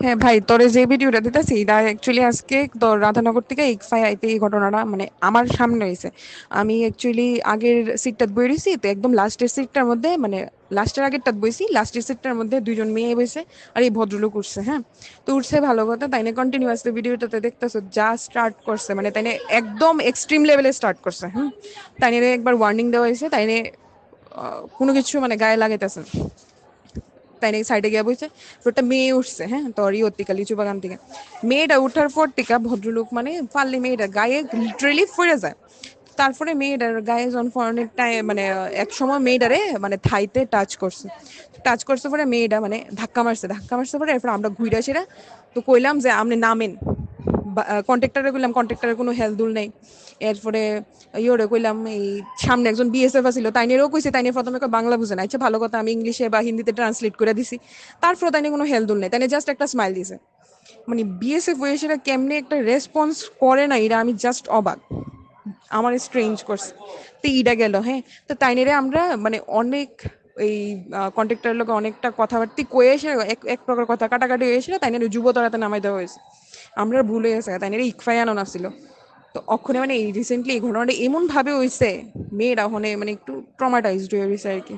হ্যাঁ ভাই, তোরে যে ভিডিওটা দিতেছি এটা অ্যাকচুয়ালি আজকে তোর রাধানগর থেকে ইকফাই আইতে এই ঘটনাটা মানে আমার সামনে হয়েছে। আমি অ্যাকচুয়ালি আগের সিটটা বই রয়েছি, তো একদম লাস্টের সিটটার মধ্যে মানে লাস্টের আগেরটা বইছি, লাস্টের সিটটার মধ্যে দুইজন মেয়ে বসে আর এই ভদ্রলোক উঠছে। হ্যাঁ, তো উঠছে ভালো কথা, তাইনে কন্টিনিউয়াসলি ভিডিওটাতে দেখতেছো যা স্টার্ট করছে মানে তাইনে একদম এক্সট্রিম লেভেলে স্টার্ট করছে। হুম, তাইনে একবার ওয়ার্নিং দেওয়া হয়েছে, তাইনে কোনো কিছু মানে গায়ে লাগাইতেছে না। তাই নাকি সাইডে গিয়ে বলছে একটা মেয়ে উঠছে, হ্যাঁ তোর ইয়ত্তিকা লিচু বাগান থেকে। মেয়েটা উঠার পর থেকে ভদ্রলোক মানে পারলে মেয়েটা গায়ে লিটারেলি ফিরে যায়। তারপরে মেয়েটার গায়ে যখন ফরেনের টাইম মানে এক সময় মেয়েটারে মানে থাইতে টাচ করছে। টাচ করছে পরে মেয়েটা মানে ধাক্কা মারছে পরে এরপর আমরা ঘুরে সেরা তো কইলাম যে আপনি নামেন। কন্ট্রাক্টরে কইলাম, কন্ট্রাক্টরের কোনো হেলদুল নেই। এরপরে ইয়োরে কইলাম, এই সামনে একজন বিএসএফ আছিল তাইনেরও কইছে, তাইনে প্রথমে বাংলা বুঝে না, আচ্ছা ভালো কথা আমি ইংলিশে বা হিন্দিতে ট্রান্সলেট করে দিছি। তারপর তাইনে কোনো হেলদুল নেই, তাইনে জাস্ট একটা স্মাইল দিছে। মানে বিএসএফ হয়ে সেটা কেমনে একটা রেসপন্স করে না, এটা আমি জাস্ট অবাক। আমার স্ট্রেঞ্জ করছে। তো ইডা গেল, হ্যাঁ। তো তাইনেরে আমরা মানে অনেক এই কন্ট্রাক্টরের লোক অনেকটা কথাবার্তি কয়ে এসে এক এক প্রকার কথা কাটাকাটি হয়ে এসে তাইনের যুবতরাতে নামাই দেওয়া হয়েছে। আমরা ভুলে গেছে তাইনের ইকফাই আনো নাছিল। তো অক্ষণে মানে এই রিসেন্টলি এই ঘটনাটা এমন ভাবে হইছে, মেয়েরা ওখানে মানে একটু ট্রমাটাইজড হয়ে গেছে আর কি।